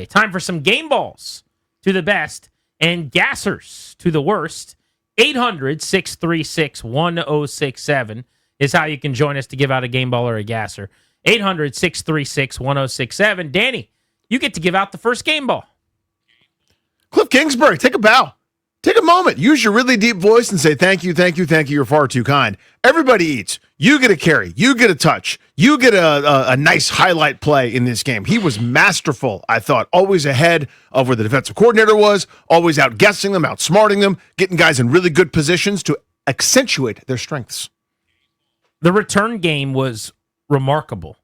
Time for some game balls to the best and gassers to the worst. 800-636-1067 is how you can join us to give out a game ball or a gasser. 800-636-1067. Danny, you get to give out the first game ball. Cliff Kingsbury, take a bow. Take a moment. Use your really deep voice and say, thank you, thank you, thank you. You're far too kind. Everybody eats. You get a carry. You get a touch. You get a nice highlight play in this game. He was masterful, I thought, always ahead of where the defensive coordinator was, always outguessing them, outsmarting them, getting guys in really good positions to accentuate their strengths. The return game was remarkable.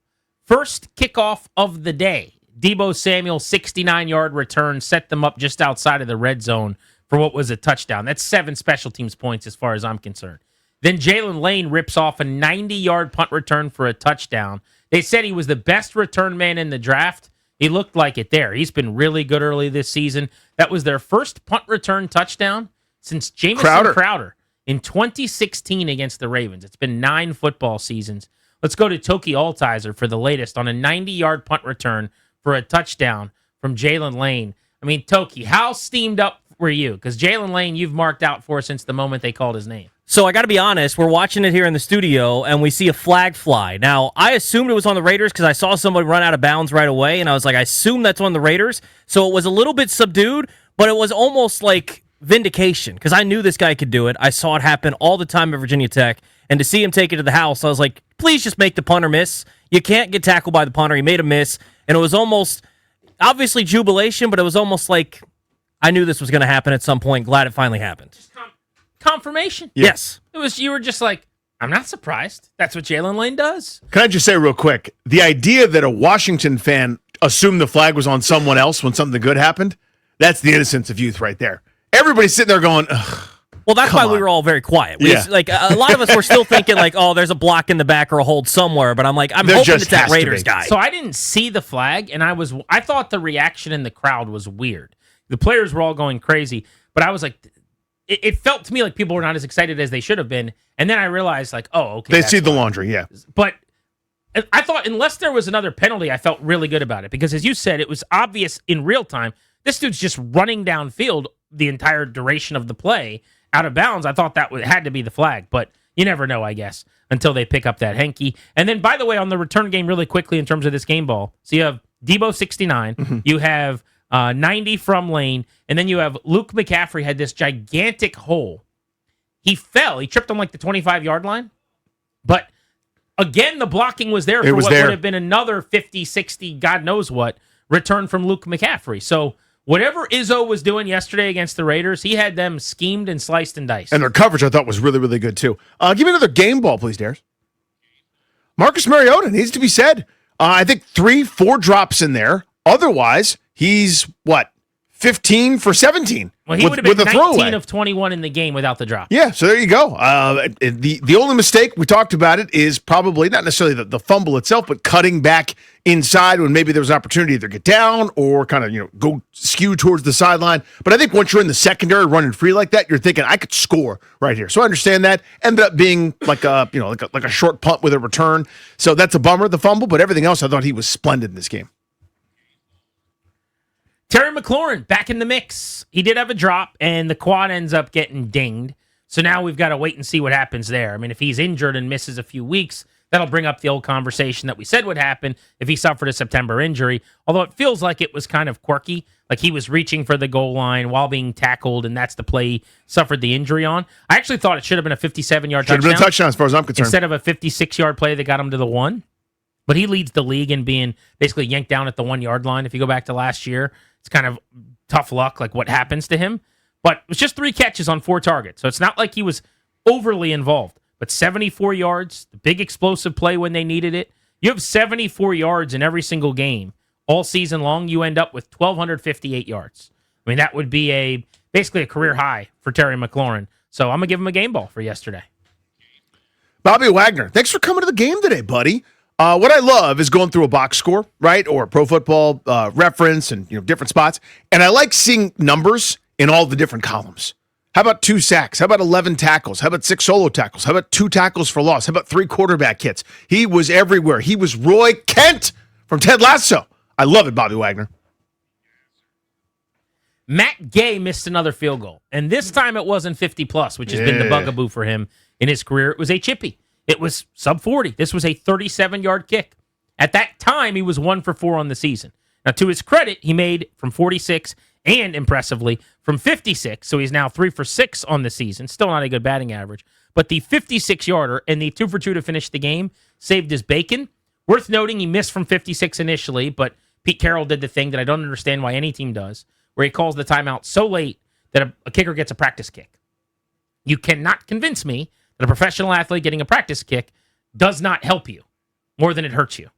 First kickoff of the day. Deebo Samuel, 69-yard return, set them up just outside of the red zone for what was a touchdown. That's 7 special teams points as far as I'm concerned. Then Jalen Lane rips off a 90-yard punt return for a touchdown. They said he was the best return man in the draft. He looked like it there. He's been really good early this season. That was their first punt return touchdown since Jamison Crowder in 2016 against the Ravens. It's been 9 football seasons. Let's go to Toki Altizer for the latest on a 90-yard punt return for a touchdown from Jalen Lane. I mean, Toki, how steamed up were you? Because Jalen Lane, you've marked out for since the moment they called his name. So I got to be honest, we're watching it here in the studio, and we see a flag fly. Now, I assumed it was on the Raiders because I saw somebody run out of bounds right away, and I was like, I assume that's on the Raiders. So it was a little bit subdued, but it was almost like vindication because I knew this guy could do it. I saw it happen all the time at Virginia Tech, and to see him take it to the house, I was like, please just make the punter miss. You can't get tackled by the punter. He made a miss, and it was almost, obviously jubilation, but it was almost like I knew this was going to happen at some point. Glad it finally happened. Just confirmation. Yes. It was. You were just like, I'm not surprised. That's what Jalen Lane does. Can I just say real quick, the idea that a Washington fan assumed the flag was on someone else when something good happened, that's the innocence of youth right there. Everybody's sitting there going, ugh. Well, that's why we were all very quiet. Like a lot of us were still thinking, like, oh, there's a block in the back or a hold somewhere. But I'm like, I'm hoping it's that Raiders guy. So I didn't see the flag, and I thought the reaction in the crowd was weird. The players were all going crazy, but I was like, it felt to me like people were not as excited as they should have been. And then I realized, like, oh, okay. They see the laundry, yeah. But I thought unless there was another penalty, I felt really good about it because, as you said, it was obvious in real time. This dude's just running downfield the entire duration of the play. Out of bounds, I thought that had to be the flag, but you never know, I guess, until they pick up that hanky. And then, by the way, on the return game, really quickly in terms of this game ball, so you have Deebo 69, you have 90 from Lane, and then you have Luke McCaffrey had this gigantic hole. He fell. He tripped on like the 25-yard line, but again, the blocking was there for what would have been another 50, 60, God knows what, return from Luke McCaffrey. So whatever Izzo was doing yesterday against the Raiders, he had them schemed and sliced and diced. And their coverage, I thought, was really, really good, too. Give me another game ball, please, Darius. Marcus Mariota needs to be said. I think 3-4 drops in there. Otherwise, he's, 15 for 17. Well, he would have been 19 of 21 in the game without the drop. Yeah, so there you go. The only mistake, we talked about it, is probably not necessarily the fumble itself, but cutting back inside when maybe there was an opportunity to either get down or kind of, go skew towards the sideline. But I think once you're in the secondary running free like that, you're thinking, I could score right here. So I understand that. Ended up being like a short punt with a return. So that's a bummer, the fumble, but everything else, I thought he was splendid in this game. Terry McLaurin back in the mix. He did have a drop, and the quad ends up getting dinged. So now we've got to wait and see what happens there. I mean, if he's injured and misses a few weeks, that'll bring up the old conversation that we said would happen if he suffered a September injury. Although it feels like it was kind of quirky, like he was reaching for the goal line while being tackled, and that's the play he suffered the injury on. I actually thought it should have been a 57-yard touchdown. Should have been a touchdown as far as I'm concerned. Instead of a 56-yard play that got him to the 1. But he leads the league in being basically yanked down at the 1-yard line. If you go back to last year, it's kind of tough luck, like what happens to him. But it was just 3 catches on 4 targets. So it's not like he was overly involved. But 74 yards, the big explosive play when they needed it. You have 74 yards in every single game all season long. You end up with 1,258 yards. I mean, that would be basically a career high for Terry McLaurin. So I'm going to give him a game ball for yesterday. Bobby Wagner, thanks for coming to the game today, buddy. What I love is going through a box score, right, or Pro Football Reference and different spots, and I like seeing numbers in all the different columns. How about 2 sacks? How about 11 tackles? How about 6 solo tackles? How about 2 tackles for loss? How about 3 quarterback hits? He was everywhere. He was Roy Kent from Ted Lasso. I love it, Bobby Wagner. Matt Gay missed another field goal, and this time it wasn't 50-plus, which has been the Yeah. bugaboo for him in his career. It was a chippy. It was sub 40. This was a 37-yard kick. At that time, he was 1 for 4 on the season. Now, to his credit, he made from 46 and, impressively, from 56, so he's now 3 for 6 on the season. Still not a good batting average. But the 56-yarder and the 2 for 2 to finish the game saved his bacon. Worth noting, he missed from 56 initially, but Pete Carroll did the thing that I don't understand why any team does, where he calls the timeout so late that a kicker gets a practice kick. You cannot convince me that a professional athlete getting a practice kick does not help you more than it hurts you.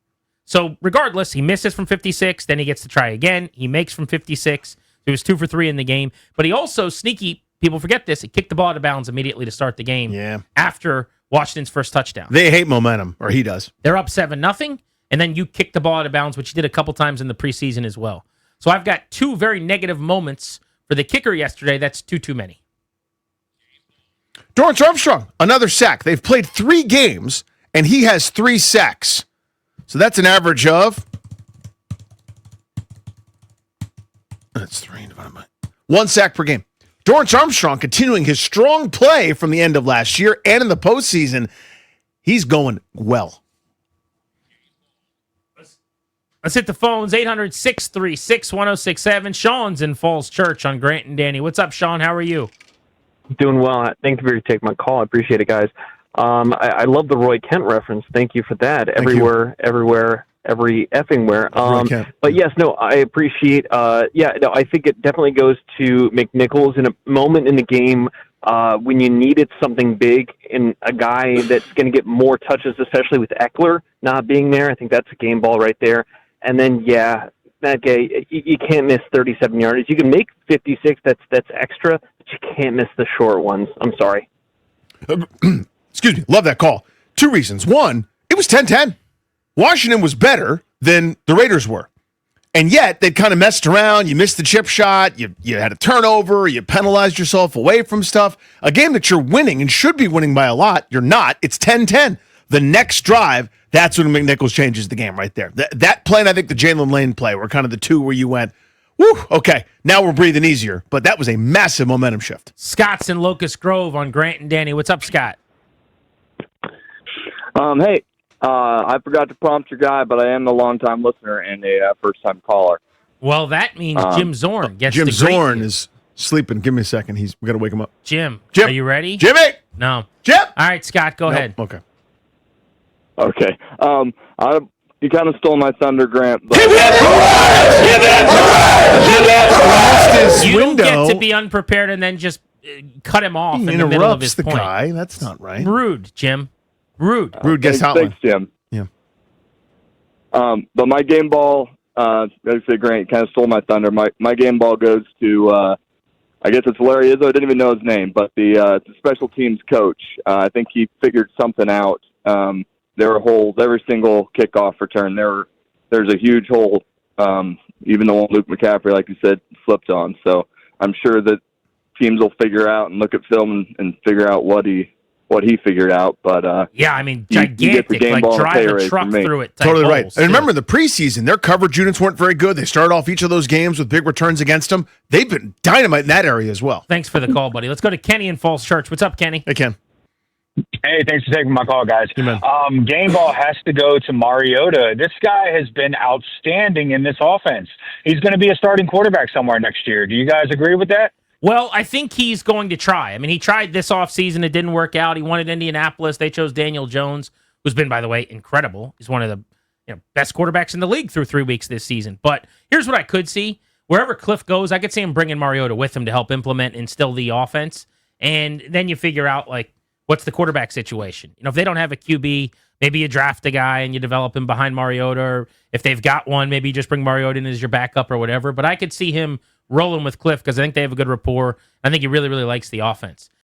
So regardless, he misses from 56, then he gets to try again. He makes from 56. He was 2 for 3 in the game. But he also, sneaky, people forget this, he kicked the ball out of bounds immediately to start the game after Washington's first touchdown. They hate momentum, or he does. They're up 7-0, and then you kick the ball out of bounds, which you did a couple times in the preseason as well. So I've got 2 very negative moments for the kicker yesterday. That's too many. Dorrance Armstrong, another sack. They've played 3 games, and he has 3 sacks. So that's an average of... That's 3 divided by... 1 sack per game. Dorrance Armstrong continuing his strong play from the end of last year and in the postseason. He's going well. Let's hit the phones, 800-636-1067. Sean's in Falls Church on Grant and Danny. What's up, Sean? How are you? Doing well. Thank you for taking my call. I appreciate it, guys. I love the Roy Kent reference. Thank you for that. Everywhere, every effing where. But yes, no, I appreciate. I think it definitely goes to McNichols in a moment in the game when you needed something big and a guy that's going to get more touches, especially with Eckler not being there. I think that's a game ball right there. And then, that guy, you can't miss 37 yards. You can make 56. That's extra, but you can't miss the short ones. I'm sorry. Excuse me. Love that call. 2 reasons. 1, it was 10-10. Washington was better than the Raiders were. And yet, they kind of messed around. You missed the chip shot. You had a turnover. You penalized yourself away from stuff. A game that you're winning and should be winning by a lot. You're not. It's 10-10. The next drive, that's when McNichols changes the game right there. That play, and I think the Jalen Lane play were kind of the 2 where you went, whew, okay, now we're breathing easier. But that was a massive momentum shift. Scott's in Locust Grove on Grant and Danny. What's up, Scott? Hey, I forgot to prompt your guy, but I am a long-time listener and a first-time caller. Well, that means Jim Zorn gets Jim to greet Zorn you. is sleeping. Give me a second. We got to wake him up. Jim, Jim, are you ready? Jimmy! No. Jim! All right, Scott, go ahead. Okay. Okay. You kind of stole my thunder, Grant. But His You don't window get to be unprepared and then just cut him off in the middle of interrupts his the point. guy. That's not right. Rude, Jim. Rude. Rude gets hotline. Thanks, Jim. Yeah. But my game ball, like I said, Grant kind of stole my thunder. My game ball goes to, I guess it's Larry Izzo. I didn't even know his name, but the special teams coach. I think he figured something out. There were holes every single kickoff return. There's a huge hole, even the one Luke McCaffrey, like you said, slipped on. So I'm sure that teams will figure out and look at film and figure out what he figured out. But Yeah, I mean, you get the gigantic, game like ball and drive pay a raise truck from me. through it. type Totally right. holes, And too. remember, the preseason, their coverage units weren't very good. They started off each of those games with big returns against them. They've been dynamite in that area as well. Thanks for the call, buddy. Let's go to Kenny in Falls Church. What's up, Kenny? They can. Hey, thanks for taking my call, guys. Amen. Game ball has to go to Mariota. This guy has been outstanding in this offense. He's going to be a starting quarterback somewhere next year. Do you guys agree with that? Well, I think he's going to try. I mean, he tried this offseason. It didn't work out. He wanted Indianapolis. They chose Daniel Jones, who's been, by the way, incredible. He's one of the best quarterbacks in the league through 3 weeks this season. But here's what I could see. Wherever Cliff goes, I could see him bringing Mariota with him to help implement and instill the offense. And then you figure out, like, what's the quarterback situation? If they don't have a QB, maybe you draft a guy and you develop him behind Mariota. Or if they've got one, maybe you just bring Mariota in as your backup or whatever. But I could see him rolling with Cliff because I think they have a good rapport. I think he really, really likes the offense.